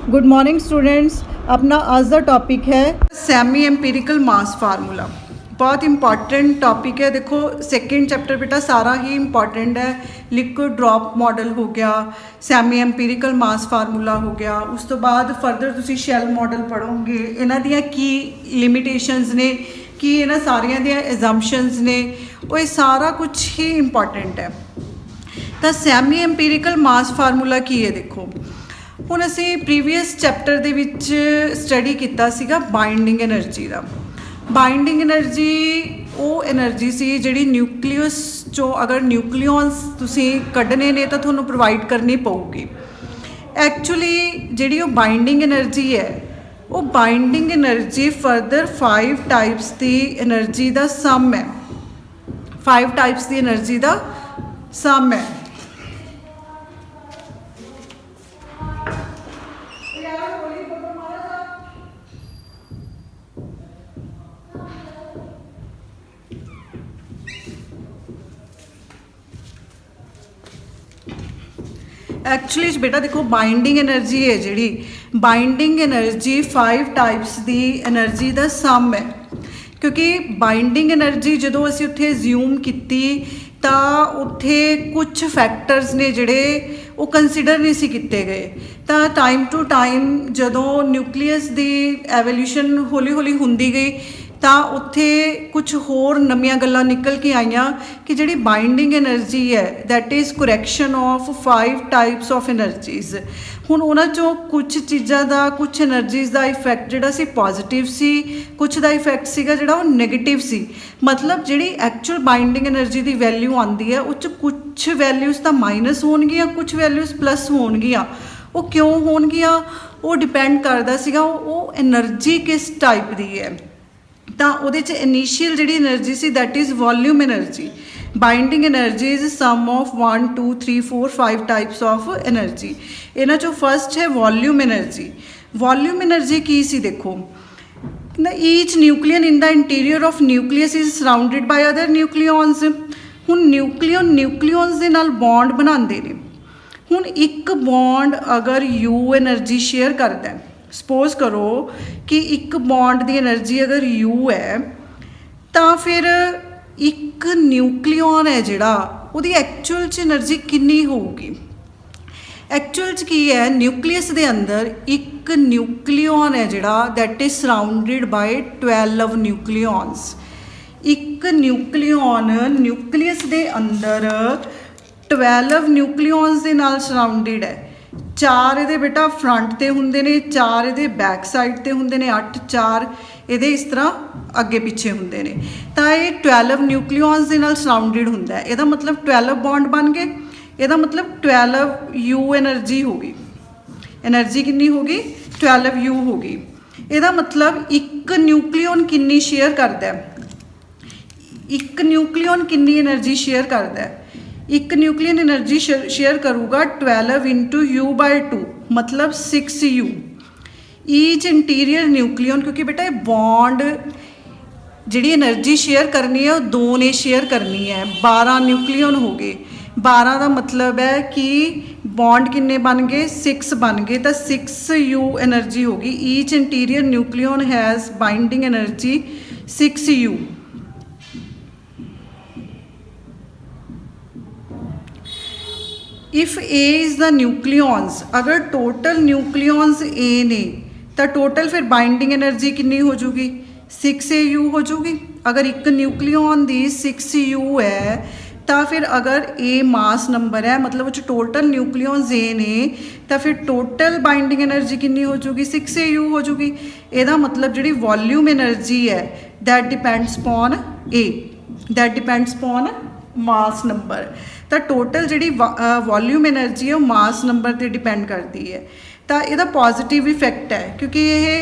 Good morning students. अपना आज का टॉपिक है सैमी एम्पीरिकल मास फार्मूला। बहुत इंपॉर्टेंट टॉपिक है। देखो सेकेंड चैप्टर बेटा सारा ही इंपॉर्टेंट है। लिक्विड ड्रॉप मॉडल हो गया, सैमी एम्पीरिकल मास फार्मूला हो गया, उस तो बाद फरदर तुसी शैल मॉडल पढ़ोगे। इन्हां दियां की लिमिटेशनस ने, की इन्हां सारियां दियां एजम्पशनस ने, वो ये सारा कुछ ही इंपॉर्टेंट है। तो सैमी एम्पीरिकल मास फार्मूला की है, देखो ਹੁਣ ਅਸੀਂ ਪ੍ਰੀਵੀਅਸ ਚੈਪਟਰ ਦੇ ਵਿੱਚ ਸਟੱਡੀ ਕੀਤਾ ਸੀਗਾ ਬਾਈਂਡਿੰਗ એનર્ਜੀ ਦਾ। ਬਾਈਂਡਿੰਗ એનર્ਜੀ ਉਹ એનર્ਜੀ ਸੀ ਜਿਹੜੀ ਨਿਊਕਲੀਅਸ ਚੋਂ ਅਗਰ ਨਿਊਕਲੀਓਨਸ ਤੁਸੀਂ ਕੱਢਣੇ ਨੇ ਤਾਂ ਤੁਹਾਨੂੰ ਪ੍ਰੋਵਾਈਡ ਕਰਨੀ ਪਊਗੀ। ਐਕਚੁਅਲੀ ਜਿਹੜੀ ਉਹ ਬਾਈਂਡਿੰਗ એનર્ਜੀ ਹੈ, ਉਹ ਬਾਈਂਡਿੰਗ એનર્ਜੀ ਫਰਦਰ 5 ਟਾਈਪਸ ਦੀ એનર્ਜੀ ਦਾ ਸਮ ਹੈ। 5 ਟਾਈਪਸ ਦੀ એનર્ਜੀ ਦਾ ਸਮ ਹੈ। एक्चुअली बेटा देखो बाइंडिंग एनर्जी है जी, बाइंडिंग एनर्जी 5 टाइप्स की एनर्जी का सम है। क्योंकि बाइंडिंग एनर्जी जो असी उत्थे ज्यूम की तो उत्थे कुछ फैक्टर्स ने जिहड़े वो कंसीडर नहीं सी किए गए। तो टाइम टू टाइम जदों न्यूक्लीयस की एवोल्यूशन हौली हौली हुंदी गई तो उत्थे कुछ होर नवीं गल्लां निकल के आईयां कि जिहड़ी बाइंडिंग एनर्जी है that is correction of 5 types of energies. हुण उन्हां चों कुछ चीज़ां दा, कुछ एनर्जीज का इफैक्ट जिहड़ा सी पॉजिटिव सी, कुछ का इफैक्ट सीगा जिहड़ा वो नैगेटिव सी। मतलब जिहड़ी एक्चुअल बाइंडिंग एनर्जी की वैल्यू आंदी है उस कुछ वैल्यूज़ तो माइनस होणगियां, कुछ वैल्यूज़ प्लस होणगियां। वो क्यों होणगियां, वो डिपेंड करदा सीगा वो एनर्जी किस टाइप की है। तो वो initial G energy C that is volume energy. Binding energy is sum of 1 2 3 4 5 types of energy. इन्हां चों फर्स्ट है वॉल्यूम एनर्जी। वॉल्यूम एनर्जी की सी देखो, each nucleon in the interior of nucleus is surrounded by other nucleons. हुण nucleon nucleons दे नाल bond बनाते हैं। हुण एक बॉन्ड अगर यू एनर्जी शेयर करता है, सपोज करो कि एक बॉन्ड की एनर्जी अगर यू है तो फिर एक न्यूक्लियॉन है जिहड़ा उहदी एक्चुअल च एनर्जी कितनी होगी। एक्चुअल च की है, न्यूक्लियस के अंदर एक न्यूक्लियॉन है जिहड़ा that is surrounded bye 12 nucleons. एक न्यूक्लियॉन न्यूक्लियस के अंदर 12 न्यूक्लियॉन्स के नाल सराउंडिड है। 4 ये बेटा फ्रंट ते हुंदे ने, 4 ये बैक साइड ते हुंदे ने, 8 4 ये इस तरह अगे पिछे हुंदे ने। तो ये 12 न्यूक्लियॉन्स के नाल सराउंडिड हुंदा है। इहदा मतलब 12 बॉन्ड बन गए। इहदा मतलब 12 यू एनर्जी होगी। एनर्जी कितनी होगी? 12 यू होगी। इहदा मतलब एक न्यूक्लियॉन कितनी शेयर करता है? एक न्यूक्लियॉन कितनी एनर्जी शेयर करता है? एक न्यूक्लियन एनर्जी शेयर करूँगा 12 इंटू यू बाय 2, मतलब 6 यू। ईच इंटीरियर न्यूक्लियन, क्योंकि बेटा ये बॉन्ड जी एनर्जी शेयर करनी है वो 2 ने शेयर करनी है। 12 न्यूक्लियन हो गए। 12 का मतलब है कि बॉन्ड किन्ने बन गए? 6 बन गए। तो 6 यू एनर्जी होगी। Each interior nucleon has binding energy 6 you. If A is the nucleons, अगर टोटल न्यूक्लियॉन्स ए ने तो टोटल फिर बाइंडिंग एनर्जी कितनी हो जूगी? 6 AU हो जूगी। अगर एक न्यूक्लियॉन दी 6 यू है तो फिर अगर ए मास नंबर है, मतलब वो टोटल न्यूक्लियॉन्स ए ने, तो फिर टोटल बाइंडिंग एनर्जी कितनी हो जूगी? 6 AU हो जूगी। ਇਹਦਾ मतलब जी वॉल्यूम एनर्जी है that depends upon A, that depends upon mass number. तो टोटल जी वॉल्यूम एनर्जी है वो मास नंबर पर डिपेंड करती है। तो यदा पॉजिटिव इफैक्ट है क्योंकि ये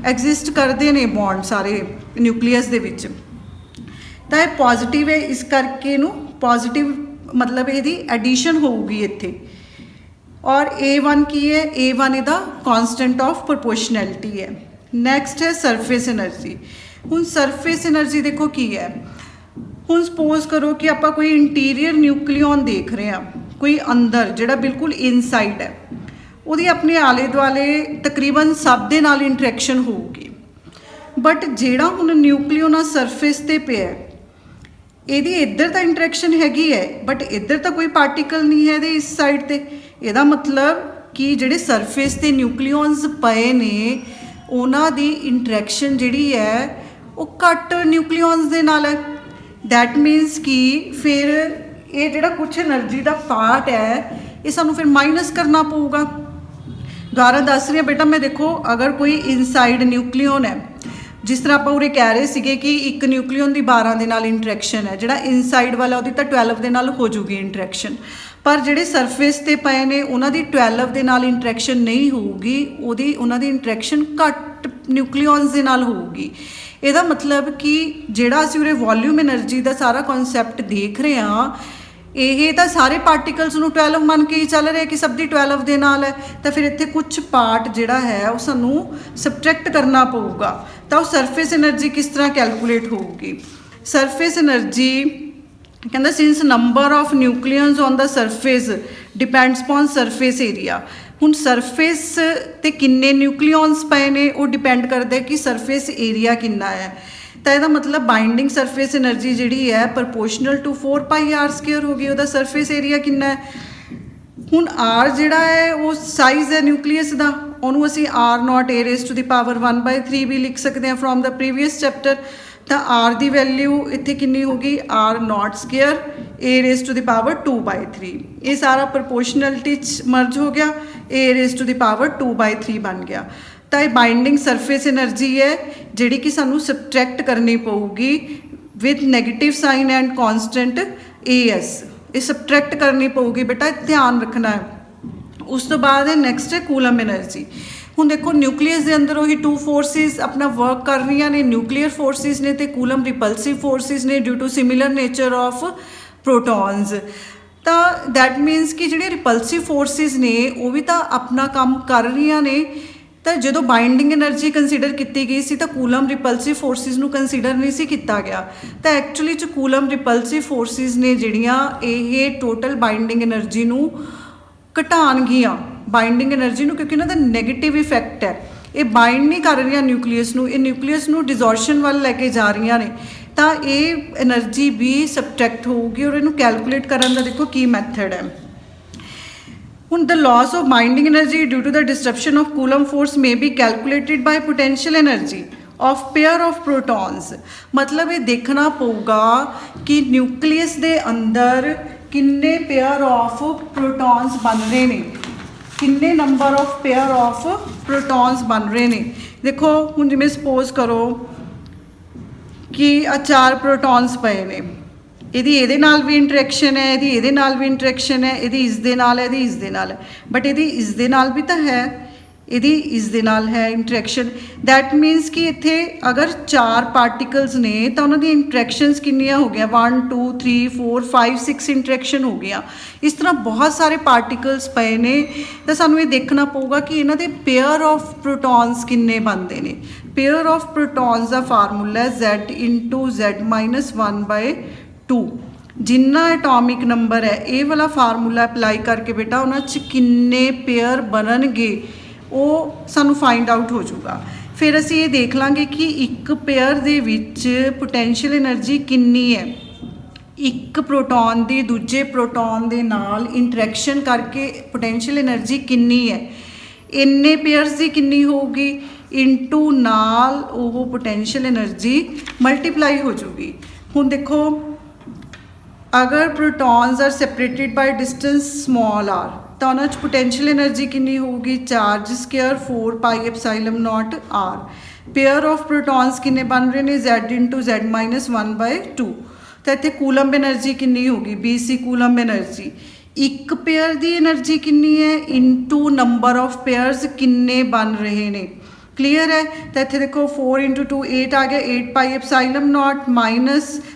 एग्जिस्ट करते हैं बॉन्ड सारे न्यूक्लीयस के विच। तो यह पॉजिटिव है, इस करके नू पॉजिटिव मतलब यदी एडिशन होगी इत्थे। और A1 की है? A1 इहदा कॉन्सटेंट ऑफ प्रोपोर्शनैलिटी है। नैक्सट है सरफेस एनर्जी। हुण सरफेस एनर्जी देखो की है। हुण सपोज करो कि आप कोई इंटीरियर न्यूक्लियॉन देख रहे हैं, कोई अंदर जिहड़ा बिल्कुल इनसाइड है, ਉਹਦੀ ਆਪਣੇ ਆਲੇ ਦੁਆਲੇ ਤਕਰੀਬਨ ਸਭ ਦੇ ਨਾਲ ਇੰਟਰੈਕਸ਼ਨ ਹੋਊਗੀ। ਬਟ ਜਿਹੜਾ ਹੁਣ ਨਿਊਕਲੀਓ ਨਾਲ ਸਰਫੇਸ ਤੇ ਪਿਆ, ਇਹਦੀ ਇੱਧਰ ਤਾਂ ਇੰਟਰੈਕਸ਼ਨ ਹੈਗੀ ਹੈ, ਬਟ ਇੱਧਰ ਤਾਂ ਕੋਈ ਪਾਰਟੀਕਲ ਨਹੀਂ ਹੈ ਇਹਦੇ ਇਸ ਸਾਈਡ ਤੇ। ਇਹਦਾ ਮਤਲਬ ਕਿ ਜਿਹੜੇ ਸਰਫੇਸ ਤੇ ਨਿਊਕਲੀਓਨਸ ਪਏ ਨੇ ਉਹਨਾਂ ਦੀ ਇੰਟਰੈਕਸ਼ਨ ਜਿਹੜੀ ਹੈ ਉਹ ਘੱਟ ਨਿਊਕਲੀਓਨਸ ਦੇ ਨਾਲ ਹੈ। ਦੈਟ ਮੀਨਸ ਕਿ ਫਿਰ ਇਹ ਜਿਹੜਾ ਕੁਛ એનર્ਜੀ ਦਾ ਪਾਰਟ ਹੈ ਇਹ ਸਾਨੂੰ ਫਿਰ ਮਾਈਨਸ ਕਰਨਾ ਪਊਗਾ। ਦੁਬਾਰਾ ਦੱਸ ਰਹੀ ਹਾਂ ਬੇਟਾ, ਮੈਂ ਦੇਖੋ ਅਗਰ ਕੋਈ ਇਨਸਾਈਡ ਨਿਊਕਲੀਓਨ ਹੈ, ਜਿਸ ਤਰ੍ਹਾਂ ਆਪਾਂ ਉਰੇ ਕਹਿ ਰਹੇ ਸੀਗੇ ਕਿ ਇੱਕ ਨਿਊਕਲੀਓਨ ਦੀ 12 ਦੇ ਨਾਲ ਇੰਟਰੈਕਸ਼ਨ ਹੈ, ਜਿਹੜਾ ਇਨਸਾਈਡ ਵਾਲਾ ਉਹਦੀ ਤਾਂ 12 ਦੇ ਨਾਲ ਹੋ ਜੂਗੀ ਇੰਟਰੈਕਸ਼ਨ, ਪਰ ਜਿਹੜੇ ਸਰਫੇਸ ਤੇ ਪਏ ਨੇ ਉਹਨਾਂ ਦੀ 12 ਦੇ ਨਾਲ ਇੰਟਰੈਕਸ਼ਨ ਨਹੀਂ ਹੋਊਗੀ, ਉਹਨਾਂ ਦੀ ਇੰਟਰੈਕਸ਼ਨ ਘੱਟ ਨਿਊਕਲੀਓਨਸ ਦੇ ਨਾਲ ਹੋਊਗੀ। ਇਹਦਾ ਮਤਲਬ ਕਿ ਜਿਹੜਾ ਅਸੀਂ ਉਰੇ ਵੋਲਿਊਮ એનર્ਜੀ ਦਾ ਸਾਰਾ ਕਨਸੈਪਟ ਦੇਖ ਰਹੇ ਹਾਂ, ਇਹ ਤਾਂ ਸਾਰੇ ਪਾਰਟੀਕਲਸ ਨੂੰ 12 ਮੰਨ ਕੇ ਹੀ ਚੱਲ ਰਿਹਾ ਕਿ ਸਭ ਦੀ 12 ਦੇ ਨਾਲ ਹੈ, ਤਾਂ ਫਿਰ ਇੱਥੇ ਕੁਝ ਪਾਰਟ ਜਿਹੜਾ ਹੈ ਉਹ ਸਾਨੂੰ ਸਬਟਰੈਕਟ ਕਰਨਾ ਪਊਗਾ। ਤਾਂ ਉਹ ਸਰਫੇਸ એનર્ਜੀ ਕਿਸ ਤਰ੍ਹਾਂ ਕੈਲਕੂਲੇਟ ਹੋਊਗੀ? ਸਰਫੇਸ એનર્ਜੀ ਕਹਿੰਦਾ since number of nucleons on the surface depends upon surface area. ਹੁਣ ਸਰਫੇਸ ਤੇ ਕਿੰਨੇ ਨਿਊਕਲੀਓਨਸ ਪਏ ਨੇ ਉਹ ਡਿਪੈਂਡ ਕਰਦਾ ਕਿ ਸਰਫੇਸ ਏਰੀਆ ਕਿੰਨਾ ਹੈ। ਤਾਂ ਇਹਦਾ ਮਤਲਬ ਬਾਈਂਡਿੰਗ ਸਰਫੇਸ એનર્ਜੀ ਜਿਹੜੀ ਹੈ ਪ੍ਰਪੋਰਸ਼ਨਲ ਟੂ 4πr² ਹੋ ਗਈ। ਉਹਦਾ ਸਰਫੇਸ ਏਰੀਆ ਕਿੰਨਾ ਹੈ? ਹੁਣ r ਜਿਹੜਾ ਹੈ ਉਹ ਸਾਈਜ਼ ਹੈ ਨਿਊਕਲੀਅਸ ਦਾ, ਉਹਨੂੰ ਅਸੀਂ r0a⁻1/3 ਵੀ ਲਿਖ ਸਕਦੇ ਹਾਂ ਫਰੋਮ ਦਾ ਪ੍ਰੀਵੀਅਸ ਚੈਪਟਰ। ਤਾਂ r ਦੀ ਵੈਲਿਊ ਇੱਥੇ ਕਿੰਨੀ ਹੋਗੀ? r0² a⁻2/3। ਇਹ ਸਾਰਾ ਪ੍ਰਪੋਰਸ਼ਨਲਿਟੀ 'ਚ ਮਰਜ ਹੋ ਗਿਆ, a⁻2/3 ਬਣ ਗਿਆ। ਤਾਂ ਇਹ ਬਾਈਂਡਿੰਗ ਸਰਫੇਸ એનર્ਜੀ ਹੈ ਜਿਹੜੀ ਕਿ ਸਾਨੂੰ ਸਬਟਰੈਕਟ ਕਰਨੀ ਪਊਗੀ with negative sign and constant as। ਇਹ ਸਬਟਰੈਕਟ ਕਰਨੀ ਪਊਗੀ ਬੇਟਾ, ਧਿਆਨ ਰੱਖਣਾ ਹੈ। ਉਸ ਤੋਂ ਬਾਅਦ ਹੈ ਨੈਕਸਟ ਹੈ ਕੂਲਮ એનર્ਜੀ। ਹੁਣ ਦੇਖੋ ਨਿਊਕਲੀਅਸ ਦੇ ਅੰਦਰ ਉਹੀ 2 ਫੋਰਸਿਸ ਆਪਣਾ ਵਰਕ ਕਰ ਰਹੀਆਂ ਨੇ, ਨਿਊਕਲੀਅਰ ਫੋਰਸਿਸ ਨੇ ਤੇ ਕੂਲਮ ਰਿਪਲਸਿਵ ਫੋਰਸਿਸ ਨੇ due to similar nature of protons. ਤਾਂ ਦੈਟ ਮੀਨਸ ਕਿ ਜਿਹੜੇ ਰਿਪਲਸਿਵ ਫੋਰਸਿਸ ਨੇ ਉਹ ਵੀ ਤਾਂ ਆਪਣਾ ਕੰਮ ਕਰ ਰਹੀਆਂ ਨੇ। ਤਾਂ ਜਦੋਂ ਬਾਈਂਡਿੰਗ એનર્ਜੀ ਕੰਸੀਡਰ ਕੀਤੀ ਗਈ ਸੀ ਤਾਂ ਕੂਲਮ ਰਿਪਲਸਿਵ ਫੋਰਸਿਸ ਨੂੰ ਕੰਸੀਡਰ ਨਹੀਂ ਸੀ ਕੀਤਾ ਗਿਆ। ਤਾਂ ਐਕਚੁਅਲੀ 'ਚ ਕੂਲਮ ਰਿਪਲਸਿਵ ਫੋਰਸਿਸ ਨੇ ਜਿਹੜੀਆਂ ਇਹ ਟੋਟਲ ਬਾਈਂਡਿੰਗ એનર્ਜੀ ਨੂੰ ਘਟਾਉਣਗੀਆਂ, ਬਾਈਂਡਿੰਗ એનર્ਜੀ ਨੂੰ, ਕਿਉਂਕਿ ਇਹਨਾਂ ਦਾ ਨੈਗੇਟਿਵ ਇਫੈਕਟ ਹੈ। ਇਹ ਬਾਈਂਡ ਨਹੀਂ ਕਰ ਰਹੀਆਂ ਨਿਊਕਲੀਅਸ ਨੂੰ, ਇਹ ਨਿਊਕਲੀਅਸ ਨੂੰ ਡਿਜ਼ੋਰਸ਼ਨ ਵੱਲ ਲੈ ਕੇ ਜਾ ਰਹੀਆਂ ਨੇ। ਤਾਂ ਇਹ એનર્ਜੀ ਵੀ ਸਬਟਰੈਕਟ ਹੋਊਗੀ ਔਰ ਇਹਨੂੰ ਕੈਲਕੂਲੇਟ ਕਰਨ ਦਾ ਦੇਖੋ ਕੀ ਮੈਥਡ ਹੈ। ਹੁਣ the loss of binding energy due to the disruption of Coulomb force may be calculated by potential energy of pair of protons। ਮਤਲਬ ਇਹ ਦੇਖਣਾ ਪਊਗਾ ਕਿ ਨਿਊਕਲੀਅਸ ਦੇ ਅੰਦਰ ਕਿੰਨੇ ਪੇਅਰ ਆਫ ਪ੍ਰੋਟੋਨਸ ਬਣ ਰਹੇ ਨੇ, ਕਿੰਨੇ number of pair of protons ਬਣ ਰਹੇ ਨੇ। ਦੇਖੋ ਹੁਣ ਜਿਵੇਂ ਸਪੋਜ਼ ਕਰੋ ਕਿ 4 ਪ੍ਰੋਟੋਨਸ ਪਏ ਨੇ, ਇਹਦੀ ਇਹਦੇ ਨਾਲ ਵੀ ਇੰਟਰੈਕਸ਼ਨ ਹੈ, ਇਹਦੀ ਇਹਦੇ ਨਾਲ ਵੀ ਇੰਟਰੈਕਸ਼ਨ ਹੈ, ਇਹਦੀ ਇਸ ਦੇ ਨਾਲ ਹੈ, ਇਹਦੀ ਇਸ ਦੇ ਨਾਲ ਹੈ, ਬਟ ਇਹਦੀ ਇਸ ਦੇ ਨਾਲ ਵੀ ਤਾਂ ਹੈ, ਇਹਦੀ ਇਸ ਦੇ ਨਾਲ ਹੈ ਇੰਟਰੈਕਸ਼ਨ। ਦੈਟ ਮੀਨਸ ਕਿ ਇੱਥੇ ਅਗਰ 4 ਪਾਰਟੀਕਲਸ ਨੇ ਤਾਂ ਉਹਨਾਂ ਦੀ ਇੰਟਰੈਕਸ਼ਨਸ ਕਿੰਨੀਆਂ ਹੋ ਗਈਆਂ? 1 2 3 4 5 6 ਇੰਟਰੈਕਸ਼ਨ ਹੋ ਗਈਆਂ। ਇਸ ਤਰ੍ਹਾਂ ਬਹੁਤ ਸਾਰੇ ਪਾਰਟੀਕਲਸ ਪਏ ਨੇ ਤਾਂ ਸਾਨੂੰ ਇਹ ਦੇਖਣਾ ਪਊਗਾ ਕਿ ਇਹਨਾਂ ਦੇ ਪੇਅਰ ਆਫ ਪ੍ਰੋਟੋਨਸ ਕਿੰਨੇ ਬਣਦੇ ਨੇ। Pair of protons the formula ਹੈ Z(Z-1/2। ਜਿੰਨਾ ਐਟੋਮਿਕ ਨੰਬਰ ਹੈ ਇਹ ਵਾਲਾ ਫਾਰਮੂਲਾ ਅਪਲਾਈ ਕਰਕੇ ਬੇਟਾ ਉਹਨਾਂ 'ਚ ਕਿੰਨੇ ਪੇਅਰ ਬਣਨਗੇ ਉਹ ਸਾਨੂੰ ਫਾਈਂਡ ਆਊਟ ਹੋ ਜਾਊਗਾ। ਫਿਰ ਅਸੀਂ ਇਹ ਦੇਖ ਲਾਂਗੇ ਕਿ ਇੱਕ ਪੇਅਰ ਦੇ ਵਿੱਚ ਪੋਟੈਂਸ਼ੀਅਲ એનર્ਜੀ ਕਿੰਨੀ ਹੈ। ਇੱਕ ਪ੍ਰੋਟੋਨ ਦੀ ਦੂਜੇ ਪ੍ਰੋਟੋਨ ਦੇ ਨਾਲ ਇੰਟਰੈਕਸ਼ਨ ਕਰਕੇ ਪੋਟੈਂਸ਼ੀਅਲ એનર્ਜੀ ਕਿੰਨੀ ਹੈ, ਇੰਨੇ ਪੇਅਰਸ ਦੀ ਕਿੰਨੀ ਹੋਊਗੀ ਇਨਟੂ ਨਾਲ ਉਹ ਪੋਟੈਂਸ਼ੀਅਲ એનર્ਜੀ ਮਲਟੀਪਲਾਈ ਹੋ ਜਾਊਗੀ। ਹੁਣ ਦੇਖੋ ਅਗਰ protons are separated by distance small r ਤਾਂ ਉਹਨਾਂ 'ਚ ਪੋਟੈਂਸ਼ੀਅਲ એનર્ਜੀ ਕਿੰਨੀ ਹੋਊਗੀ? Charge square 4πε0 r। Pair of protons ਕਿੰਨੇ ਬਣ ਰਹੇ ਨੇ? Z(Z-1/2। ਤਾਂ ਇੱਥੇ ਕੂਲਮ એનર્ਜੀ ਕਿੰਨੀ ਹੋਗੀ? BC coulomb energy. ਇੱਕ ਪੇਅਰ ਦੀ એનર્ਜੀ ਕਿੰਨੀ ਹੈ ਇਨਟੂ ਨੰਬਰ ਆਫ ਪੇਅਰਸ ਕਿੰਨੇ ਬਣ ਰਹੇ ਨੇ। ਕਲੀਅਰ ਹੈ? ਤਾਂ ਇੱਥੇ ਦੇਖੋ 4 × 2 8 ਆ ਗਿਆ, 8πε0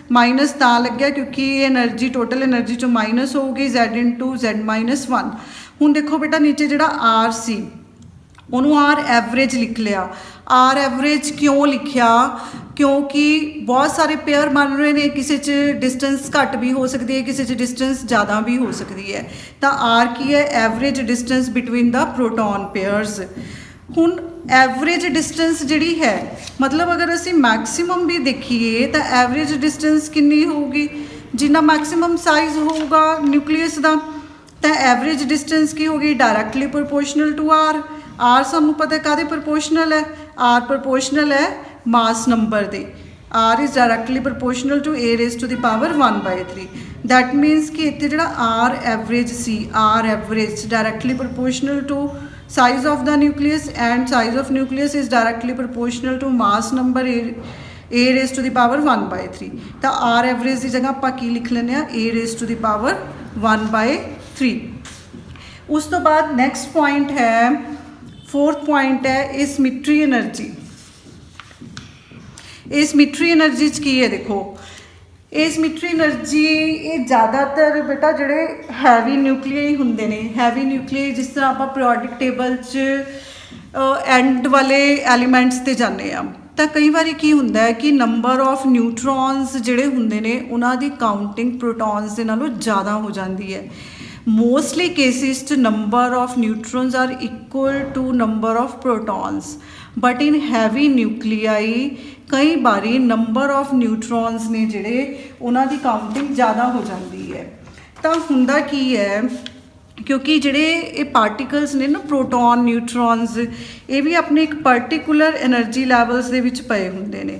ਮਾਈਨਸ ਤਾਂ ਲੱਗਿਆ ਕਿਉਂਕਿ ਇਹ એનર્ਜੀ ਟੋਟਲ એનર્ਜੀ 'ਚੋਂ ਮਾਈਨਸ ਹੋਊਗੀ Z(Z-1। ਹੁਣ ਦੇਖੋ ਬੇਟਾ ਨੀਚੇ ਜਿਹੜਾ R ਸੀ ਉਹਨੂੰ ਆਰ ਐਵਰੇਜ ਲਿਖ ਲਿਆ। ਆਰ ਐਵਰੇਜ ਕਿਉਂ ਲਿਖਿਆ? ਕਿਉਂਕਿ ਬਹੁਤ ਸਾਰੇ ਪੇਅਰ ਬਣ ਰਹੇ ਨੇ, ਕਿਸੇ 'ਚ ਡਿਸਟੈਂਸ ਘੱਟ ਵੀ ਹੋ ਸਕਦੀ ਹੈ, ਕਿਸੇ 'ਚ ਡਿਸਟੈਂਸ ਜ਼ਿਆਦਾ ਵੀ ਹੋ ਸਕਦੀ ਹੈ। ਤਾਂ ਆਰ ਕੀ ਹੈ? ਐਵਰੇਜ ਡਿਸਟੈਂਸ ਬਿਟਵੀਨ ਦਾ ਪ੍ਰੋਟੋਨ ਪੇਅਰਸ। ਹੁਣ ਐਵਰੇਜ ਡਿਸਟੈਂਸ ਜਿਹੜੀ ਹੈ, ਮਤਲਬ ਅਗਰ ਅਸੀਂ ਮੈਕਸਿਮਮ ਵੀ ਦੇਖੀਏ ਤਾਂ ਐਵਰੇਜ ਡਿਸਟੈਂਸ ਕਿੰਨੀ ਹੋਊਗੀ? ਜਿੰਨਾ ਮੈਕਸਿਮਮ ਸਾਈਜ਼ ਹੋਊਗਾ ਨਿਊਕਲੀਅਸ ਦਾ, ਤਾਂ ਐਵਰੇਜ ਡਿਸਟੈਂਸ ਕੀ ਹੋਗੀ? Directly proportional to R. R ਸਾਨੂੰ ਪਤਾ ਕਾਹਦੇ ਪ੍ਰਪੋਰਸ਼ਨਲ ਹੈ? ਆਰ ਪ੍ਰਪੋਰਸ਼ਨਲ ਹੈ ਮਾਸ ਨੰਬਰ ਦੇ। R is directly proportional to a raised to the power 1/3। That means ਕਿ ਇੱਥੇ ਜਿਹੜਾ ਆਰ ਐਵਰੇਜ ਸੀ, R average directly proportional to size of the nucleus, and size of nucleus is directly proportional to mass number a raised to the power 1/3। ਤਾਂ r average ਦੀ ਜਗ੍ਹਾ ਆਪਾਂ ਕੀ ਲਿਖ ਲੈਂਦੇ ਆ? a raised to the power 1/3। ਉਸ ਤੋਂ ਬਾਅਦ next point ਹੈ, फोर्थ पॉइंट है एसिमेट्री एनर्जी। एसिमेट्री एनर्जी च की है? देखो एसिमेट्री एनर्जी ये ज़्यादातर बेटा जोड़े हैवी न्यूक्लियाई होंगे ने, हैवी न्यूक्लियाई जिस तरह आप पीरियोडिक टेबल च एंड वाले एलीमेंट्स ते जाने आ, ਤਾਂ ਕਈ ਵਾਰੀ ਕੀ ਹੁੰਦਾ ਹੈ ਕਿ ਨੰਬਰ ਆਫ ਨਿਊਟਰੋਨਸ ਜਿਹੜੇ ਹੁੰਦੇ ਨੇ ਉਹਨਾਂ ਦੀ ਕਾਊਂਟਿੰਗ ਪ੍ਰੋਟੋਨਸ ਦੇ ਨਾਲੋਂ ਜ਼ਿਆਦਾ ਹੋ ਜਾਂਦੀ ਹੈ। ਮੋਸਟਲੀ ਕੇਸਿਸ 'ਚ number of neutrons are equal to number of protons, but in heavy nuclei ਕਈ ਵਾਰੀ ਨੰਬਰ ਆਫ ਨਿਊਟਰੋਨਸ ਨੇ ਜਿਹੜੇ ਉਹਨਾਂ ਦੀ ਕਾਊਂਟਿੰਗ ਜ਼ਿਆਦਾ ਹੋ ਜਾਂਦੀ ਹੈ। ਤਾਂ ਹੁੰਦਾ ਕੀ ਹੈ, ਕਿਉਂਕਿ ਜਿਹੜੇ ਇਹ ਪਾਰਟੀਕਲਸ ਨੇ ਨਾ ਪ੍ਰੋਟੋਨ ਨਿਊਟਰੋਨਸ, ਇਹ ਵੀ ਆਪਣੇ ਇੱਕ ਪਰਟੀਕੂਲਰ ਐਨਰਜੀ ਲੈਵਲਸ ਦੇ ਵਿੱਚ ਪਏ ਹੁੰਦੇ ਨੇ।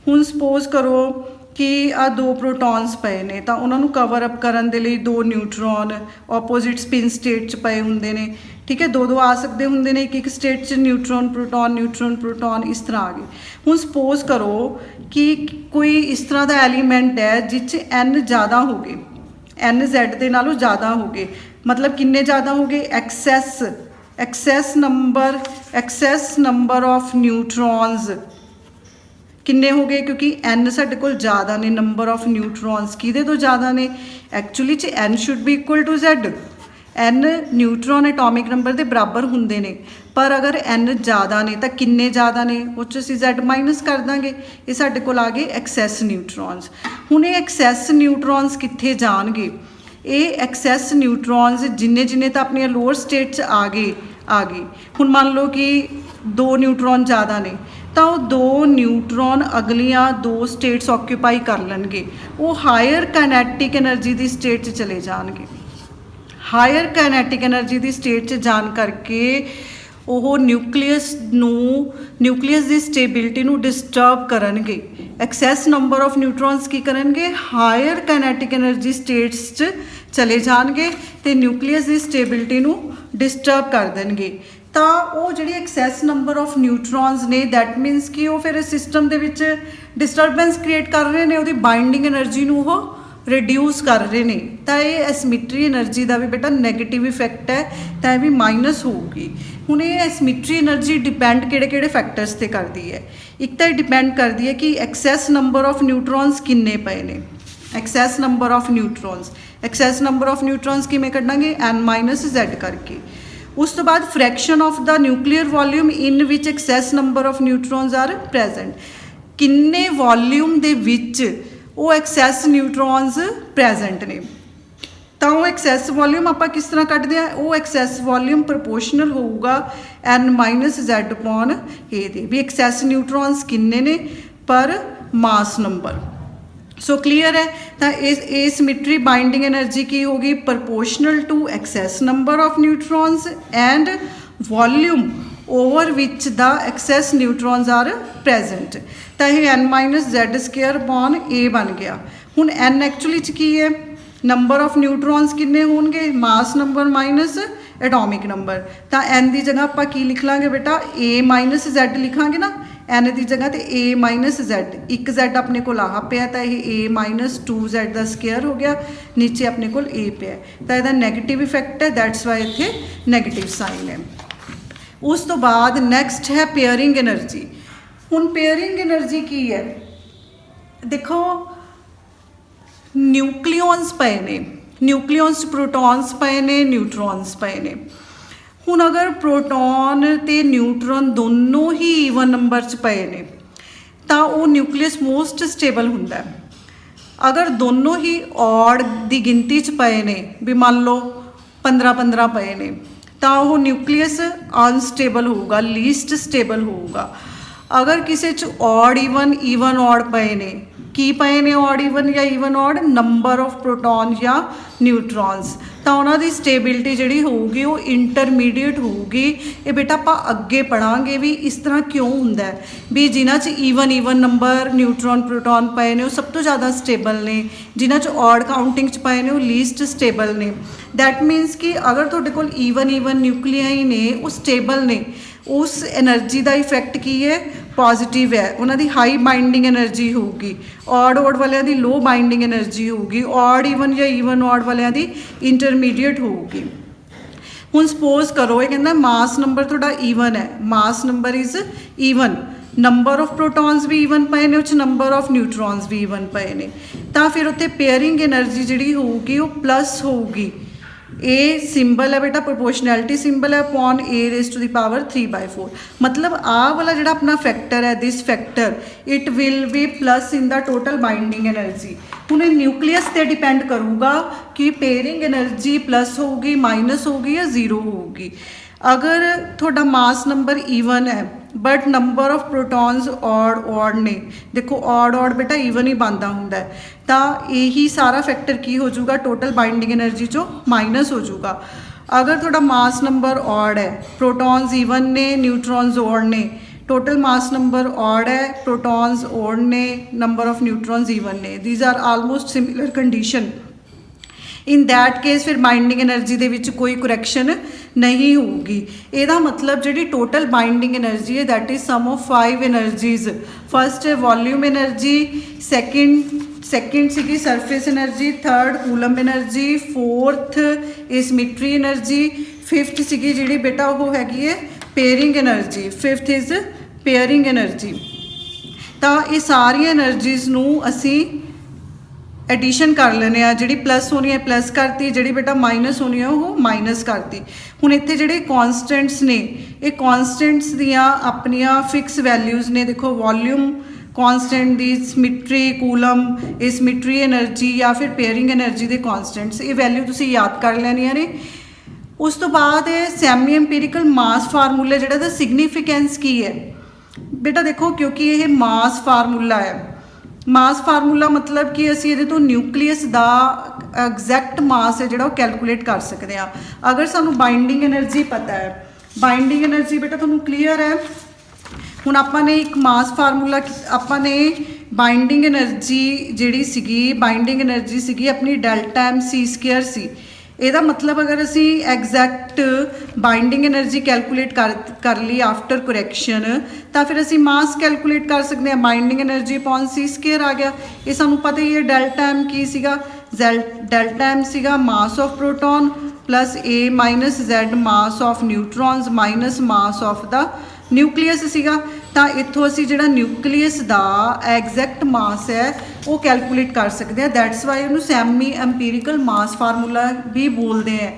ਹੁਣ ਸਪੋਜ਼ ਕਰੋ ਕਿ ਆ ਦੋ ਪ੍ਰੋਟੋਨਸ ਪਏ ਨੇ, ਤਾਂ ਉਹਨਾਂ ਨੂੰ ਕਵਰ ਅਪ ਕਰਨ ਦੇ ਲਈ ਦੋ ਨਿਊਟਰੋਨ ਆਪੋਜ਼ਿਟ ਸਪਿਨ ਸਟੇਟ 'ਚ ਪਏ ਹੁੰਦੇ ਨੇ। ਠੀਕ ਹੈ, ਦੋ ਦੋ ਆ ਸਕਦੇ ਹੁੰਦੇ ਨੇ, ਇੱਕ ਇੱਕ ਸਟੇਟ 'ਚ ਨਿਊਟਰੋਨ ਪ੍ਰੋਟੋਨ ਇਸ ਤਰ੍ਹਾਂ ਆ ਗਏ। ਹੁਣ ਸਪੋਜ਼ ਕਰੋ ਕਿ ਕੋਈ ਇਸ ਤਰ੍ਹਾਂ ਦਾ ਐਲੀਮੈਂਟ ਹੈ ਜਿਸ 'ਚ ਐਨ ਜ਼ਿਆਦਾ ਹੋ ਗਏ, ਐਨ ਜ਼ੈਡ ਦੇ ਨਾਲੋਂ ਜ਼ਿਆਦਾ ਹੋ ਗਏ। मतलब किन्ने ज़्यादा हो गए? एक्सैस नंबर ऑफ न्यूट्रॉन्स किन्ने हो गए? क्योंकि एन साडे कोल ज़्यादा ने नंबर ऑफ न्यूट्रॉन्स। किहदे तो ज़्यादा ने? एक्चुअली च N should be equal to Z. N neutron atomic number के बराबर होंगे ने, पर अगर एन ज़्यादा ने तो किन्ने ज़्यादा ने? उस असीं जैड माइनस कर देंगे, ये साडे कोल आ गए एक्सैस न्यूट्रॉन्स। हुण ये एक्सैस न्यूट्रॉन्स कित्थे जाणगे? ये एक्सैस न्यूट्रॉन्स जिन्ने जिन्ने तो अपन लोअर स्टेट च आ गए। हुण मान लो कि दो न्यूट्रॉन ज़्यादा ने, तो दो न्यूट्रॉन अगलियां दो स्टेट्स ऑक्यूपाई कर लेंगे, वो हायर काइनेटिक एनर्जी की स्टेट च चले जाएंगे। हायर काइनेटिक एनर्जी की स्टेट च जान करके वो न्यूक्लीअस की स्टेबिलिटी नूं डिस्टर्ब करनगे। एक्सैस नंबर ऑफ न्यूट्रॉन्स की करनगे? हायर काइनेटिक एनर्जी स्टेट्स च चले जाएंगे तो न्यूक्लीअस की स्टेबिलिटी नूं डिस्टर्ब कर देंगे। तो वो जिहड़ी एक्सैस नंबर ऑफ न्यूट्रॉन्स ने, दैट मीनस कि वो फिर सिस्टम दे विच डिस्टर्बेंस क्रिएट कर रहे हैं, उहदी बाइंडिंग एनर्जी नूं वो रिड्यूस कर रहे हैं। तो ये एसिमेट्री एनर्जी का भी बेटा नैगेटिव इफैक्ट है, तो यह भी माइनस होगी। हुण ये एसिमेट्री एनर्जी डिपेंड किहड़े फैक्टर्स ते करती है? एक तो डिपेंड करती है कि एक्सैस नंबर ऑफ न्यूट्रॉन्स किन्ने पए ने। एक्सैस नंबर ऑफ न्यूट्रॉन्स किवें कढांगे? एन माइनस जैड करके। उस तो बाद fraction of the nuclear volume in which excess number of neutrons are present. किन्ने वॉल्यूम दे विच वो एक्सैस न्यूट्रॉन्स प्रेजेंट ने। तो वो एक्सैस वॉल्यूम आप किस तरह कढ़ते हैं? वो एक्सैस वॉल्यूम प्रपोर्शनल होगा एन माइनस जैड अपॉन ए दे, भी एक्सैस न्यूट्रॉन्स किन्ने ने पर मास नंबर। सो क्लीयर है? तो एसिमेट्री बाइंडिंग एनर्जी की होगी? Proportional to excess number of neutrons and volume over which the excess neutrons are present. तो यह N minus Z square upon A बन गया। हुण एन एक्चुअली च की है? नंबर ऑफ न्यूट्रॉन्स किन्ने होणगे? Mass number minus atomic number. तो एन की जगह आप की लिख लांगे बेटा? ए माइनस जैड लिखांगे ना, एन की जगह तो ए माइनस जैड। एक जैड अपने को आ पिया, तो यह ए माइनस 2 जैड का स्केयर हो गया, नीचे अपने को ए पिया, तो यह नैगेटिव इफैक्ट है, दैट्स वाई इत्थे नैगेटिव साइन है। उस तो बाद नैक्सट है पेयरिंग एनर्जी। हुण पेयरिंग एनर्जी की है? देखो न्यूक्लियॉन्स पे ने, न्यूक्लियॉन्स प्रोटॉन्स पे ने, न्यूट्रॉन्स पे ने। ਹੁਣ ਅਗਰ ਪ੍ਰੋਟੋਨ ਤੇ ਨਿਊਟਰੋਨ ਦੋਨੋਂ ਹੀ ਈਵਨ ਨੰਬਰ 'ਚ ਪਏ ਨੇ ਤਾਂ ਉਹ ਨਿਊਕਲੀਅਸ ਮੋਸਟ ਸਟੇਬਲ ਹੁੰਦਾ ਹੈ। ਅਗਰ ਦੋਨੋਂ ਹੀ ਔਡ ਦੀ ਗਿਣਤੀ 'ਚ ਪਏ ਨੇ, ਵੀ ਮੰਨ ਲਓ 15-15 ਪਏ ਨੇ, ਤਾਂ ਉਹ ਨਿਊਕਲੀਅਸ ਅਨਸਟੇਬਲ ਹੋਊਗਾ, ਲੀਸਟ ਸਟੇਬਲ ਹੋਊਗਾ। ਅਗਰ ਕਿਸੇ 'ਚ ਔਡ ਈਵਨ ਔਡ ਪਏ ਨੇ, ਕੀ ਪਏ ਨੇ ਔਡ ਈਵਨ ਜਾਂ even odd, number of proton ਜਾਂ ਨਿਊਟਰੋਨਸ, ਤਾਂ ਉਹਨਾਂ ਦੀ ਸਟੇਬਿਲਿਟੀ ਜਿਹੜੀ ਹੋਊਗੀ ਉਹ ਇੰਟਰਮੀਡੀਏਟ ਹੋਊਗੀ। ਇਹ ਬੇਟਾ ਆਪਾਂ ਅੱਗੇ ਪੜਾਂਗੇ ਵੀ ਇਸ ਤਰ੍ਹਾਂ ਕਿਉਂ ਹੁੰਦਾ ਹੈ, ਵੀ ਜਿਨ੍ਹਾਂ 'ਚ ਈਵਨ ਨੰਬਰ ਨਿਊਟਰੋਨ ਪ੍ਰੋਟੋਨ ਪਏ ਨੇ ਉਹ ਸਭ ਤੋਂ ਜ਼ਿਆਦਾ ਸਟੇਬਲ ਨੇ, ਜਿਨ੍ਹਾਂ 'ਚ ਔਡ ਕਾਊਂਟਿੰਗ 'ਚ ਪਏ ਨੇ ਉਹ ਲੀਸਟ ਸਟੇਬਲ ਨੇ। ਦੈਟ ਮੀਨਸ ਕਿ ਅਗਰ ਤੁਹਾਡੇ ਕੋਲ ਈਵਨ ਨਿਊਕਲੀਆਈ ਨੇ ਉਹ ਸਟੇਬਲ ਨੇ, ਉਸ એનર્ਜੀ ਦਾ ਇਫੈਕਟ ਕੀ ਹੈ, ਪੋਜ਼ਿਟਿਵ ਹੈ, ਉਹਨਾਂ ਦੀ ਹਾਈ ਬਾਈਂਡਿੰਗ એનર્ਜੀ ਹੋਊਗੀ। ਔਡ ਵਾਲਿਆਂ ਦੀ ਲੋ ਬਾਈਂਡਿੰਗ એનર્ਜੀ ਹੋਊਗੀ, ਔਡ ਜਾਂ ਈਵਨ ਔਡ ਵਾਲਿਆਂ ਦੀ ਇੰਟਰਮੀਡੀਏਟ ਹੋਊਗੀ। ਹੁਣ ਸਪੋਜ਼ ਕਰੋ ਇਹ ਕਹਿੰਦਾ ਮਾਸ ਨੰਬਰ ਤੁਹਾਡਾ ਈਵਨ ਹੈ, mass number is even, number of protons ਵੀ ਈਵਨ ਪਏ ਨੇ, ਉਹ 'ਚ ਨੰਬਰ ਆਫ ਨਿਊਟਰੋਨਸ ਵੀ ਈਵਨ ਪਏ ਨੇ, ਤਾਂ ਫਿਰ ਉੱਥੇ ਪੇਅਰਿੰਗ એનર્ਜੀ ਜਿਹੜੀ ਹੋਊਗੀ ਉਹ ਪਲੱਸ ਹੋਊਗੀ। ਇਹ ਸਿੰਬਲ ਹੈ ਬੇਟਾ ਪ੍ਰੋਪੋਰਸ਼ਨੈਲਿਟੀ ਸਿੰਬਲ ਹੈ ਅਪੋਨ a⁴ 3/4, ਮਤਲਬ ਆਹ ਵਾਲਾ ਜਿਹੜਾ ਆਪਣਾ ਫੈਕਟਰ ਹੈ, this factor it will be plus in the total binding energy. ਹੁਣ ਇਹ ਨਿਊਕਲੀਅਸ ਤੇ ਡਿਪੈਂਡ ਕਰੂਗਾ ਕਿ ਪੇਅਰਿੰਗ એનર્ਜੀ ਪਲੱਸ ਹੋਊਗੀ, ਮਾਈਨਸ ਹੋਊਗੀ ਜਾਂ ਜ਼ੀਰੋ ਹੋਊਗੀ। ਅਗਰ ਤੁਹਾਡਾ ਮਾਸ ਨੰਬਰ ਈਵਨ ਹੈ but number of protons odd ਨੇ, ਦੇਖੋ ਔਡ ਬੇਟਾ ਈਵਨ ਹੀ ਬਣਦਾ ਹੁੰਦਾ, ਤਾਂ ਇਹੀ ਸਾਰਾ ਫੈਕਟਰ ਕੀ ਹੋ ਜਾਊਗਾ, ਟੋਟਲ ਬਾਈਂਡਿੰਗ એનર્ਜੀ 'ਚੋਂ ਮਾਈਨਸ ਹੋ ਜਾਊਗਾ। ਅਗਰ ਤੁਹਾਡਾ ਮਾਸ ਨੰਬਰ ਔਡ ਹੈ, ਪ੍ਰੋਟੋਨਸ ਈਵਨ ਨੇ, ਨਿਊਟਰੋਨਸ ਔਡ ਨੇ, ਟੋਟਲ ਮਾਸ ਨੰਬਰ ਔਡ ਹੈ, ਪ੍ਰੋਟੋਨਸ ਔਡ ਨੇ, ਨੰਬਰ ਆਫ ਨਿਊਟਰੋਨਸ ਈਵਨ ਨੇ, these are almost similar condition. In that case ਫਿਰ ਬਾਈਂਡਿੰਗ એનર્ਜੀ ਦੇ ਵਿੱਚ ਕੋਈ ਕਰੈਕਸ਼ਨ ਨਹੀਂ ਹੋਊਗੀ। ਇਹਦਾ ਮਤਲਬ ਜਿਹੜੀ ਟੋਟਲ ਬਾਈਂਡਿੰਗ એનર્ਜੀ ਹੈ that is sum of 5 energies. First ਹੈ ਵੋਲਿਊਮ એનર્ਜੀ, ਸੈਕਿੰਡ ਸੀਗੀ surface energy, third coulomb energy, fourth symmetry energy, fifth ਸੀਗੀ ਜਿਹੜੀ ਬੇਟਾ ਉਹ ਹੈਗੀ ਹੈ pairing energy, fifth is pairing energy. ਤਾਂ ਇਹ ਸਾਰੀਆਂ એનર્ਜੀਜ਼ ਨੂੰ ਅਸੀਂ ਐਡੀਸ਼ਨ ਕਰ ਲੈਂਦੇ ਆ, ਜਿਹੜੀ ਪਲੱਸ ਹੋਣੀ ਹੈ ਪਲੱਸ ਕਰਤੀ, ਜਿਹੜੀ ਬੇਟਾ ਮਾਈਨਸ ਹੋਣੀ ਹੈ ਉਹ ਮਾਈਨਸ ਕਰਤੀ। ਹੁਣ ਇੱਥੇ ਜਿਹੜੇ ਕੌਨਸਟੈਂਟਸ ਨੇ ਇਹ ਕੌਨਸਟੈਂਟਸ ਦੀਆਂ ਆਪਣੀਆਂ ਫਿਕਸ ਵੈਲਿਊਜ਼ ਨੇ, ਦੇਖੋ ਵੋਲਿਊਮ ਕੌਨਸਟੈਂਟ ਦੀ, ਸਿਮੈਟਰੀ, ਕੂਲਮ, ਇਹ ਸਿਮੈਟਰੀ એનર્ਜੀ ਜਾਂ ਫਿਰ ਪੇਅਰਿੰਗ એનર્ਜੀ ਦੇ ਕੌਨਸਟੈਂਟਸ, ਇਹ ਵੈਲਿਊ ਤੁਸੀਂ ਯਾਦ ਕਰ ਲੈਣੀਆਂ ਨੇ। ਉਸ ਤੋਂ ਬਾਅਦ ਇਹ ਸੈਮੀ ਐਮਪੀਰੀਕਲ ਮਾਸ ਫਾਰਮੂਲਾ ਜਿਹੜਾ ਦਾ ਸਿਗਨੀਫੀਕੈਂਸ ਕੀ ਹੈ ਬੇਟਾ, ਦੇਖੋ ਕਿਉਂਕਿ ਇਹ ਮਾਸ ਫਾਰਮੂਲਾ ਹੈ, ਮਾਸ ਫਾਰਮੂਲਾ ਮਤਲਬ ਕਿ ਅਸੀਂ ਇਹਦੇ ਤੋਂ ਨਿਊਕਲੀਅਸ ਦਾ ਐਗਜ਼ੈਕਟ ਮਾਸ ਹੈ ਜਿਹੜਾ ਉਹ ਕੈਲਕੂਲੇਟ ਕਰ ਸਕਦੇ ਹਾਂ। ਅਗਰ ਸਾਨੂੰ ਬਾਈਂਡਿੰਗ એનર્ਜੀ ਪਤਾ ਹੈ, ਬਾਈਂਡਿੰਗ એનર્ਜੀ ਬੇਟਾ ਤੁਹਾਨੂੰ ਕਲੀਅਰ ਹੈ। ਹੁਣ ਆਪਾਂ ਨੇ ਇੱਕ ਮਾਸ ਫਾਰਮੂਲਾ, ਆਪਾਂ ਨੇ ਬਾਈਂਡਿੰਗ એનર્ਜੀ ਜਿਹੜੀ ਸੀਗੀ, ਬਾਈਂਡਿੰਗ એનર્ਜੀ ਸੀਗੀ ਆਪਣੀ Δmc² ਸੀ। ਇਹਦਾ ਮਤਲਬ ਅਗਰ ਅਸੀਂ ਐਗਜ਼ੈਕਟ ਬਾਈਂਡਿੰਗ એનર્ਜੀ ਕੈਲਕੂਲੇਟ ਕਰ ਲਈ ਆਫਟਰ ਕਰੈਕਸ਼ਨ, ਤਾਂ ਫਿਰ ਅਸੀਂ ਮਾਸ ਕੈਲਕੂਲੇਟ ਕਰ ਸਕਦੇ ਹਾਂ, ਬਾਈਂਡਿੰਗ એનર્ਜੀ ਅਪੋਨ c² ਆ ਗਿਆ। ਇਹ ਸਾਨੂੰ ਪਤਾ ਹੀ ਹੈ Δm ਕੀ ਸੀਗਾ, Δm ਸੀਗਾ mass of proton plus a minus z mass of neutrons minus mass of the nucleus ਸੀਗਾ। ਤਾਂ ਇੱਥੋਂ ਅਸੀਂ ਜਿਹੜਾ ਨਿਊਕਲੀਅਸ ਦਾ ਐਗਜ਼ੈਕਟ ਮਾਸ ਹੈ ਉਹ ਕੈਲਕੂਲੇਟ ਕਰ ਸਕਦੇ ਹਾਂ, ਦੈਟਸ ਵਾਈ ਉਹਨੂੰ ਸੈਮੀ ਐਮਪੀਰੀਕਲ ਮਾਸ ਫਾਰਮੂਲਾ ਵੀ ਬੋਲਦੇ ਹੈ।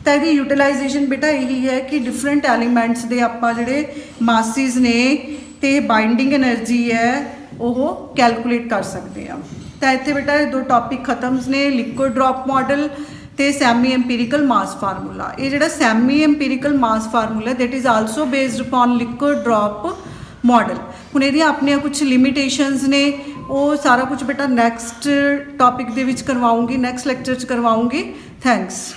ਤਾਂ ਇਹਦੀ ਯੂਟੀਲਾਈਜੇਸ਼ਨ ਬੇਟਾ ਇਹੀ ਹੈ ਕਿ ਡਿਫਰੈਂਟ ਐਲੀਮੈਂਟਸ ਦੇ ਆਪਾਂ ਜਿਹੜੇ ਮਾਸਿਸ ਨੇ ਤੇ ਬਾਈਂਡਿੰਗ એનર્ਜੀ ਹੈ ਉਹ ਕੈਲਕੂਲੇਟ ਕਰ ਸਕਦੇ ਹਾਂ। ਤਾਂ ਇੱਥੇ ਬੇਟਾ ਇਹ ਦੋ ਟੌਪਿਕ ਖਤਮ ਨੇ, ਲਿਕੁਇਡ ਡ੍ਰੌਪ ਮਾਡਲ ਤੇ ਸੈਮੀ ਐਮਪੀਰੀਕਲ ਮਾਸ ਫਾਰਮੂਲਾ। ਇਹ ਜਿਹੜਾ semi empirical mass formula that is also based upon liquid drop model. ਹੁਣ ਇਹਦੀਆਂ ਆਪਣੀਆਂ ਕੁਝ ਲਿਮਿਟੇਸ਼ਨਸ ਨੇ, ਉਹ ਸਾਰਾ ਕੁਝ ਬੇਟਾ ਨੈਕਸਟ ਟੌਪਿਕ ਦੇ ਵਿੱਚ ਕਰਵਾਉਂਗੀ, ਨੈਕਸਟ ਲੈਕਚਰ 'ਚ ਕਰਵਾਉਂਗੀ। ਥੈਂਕਸ।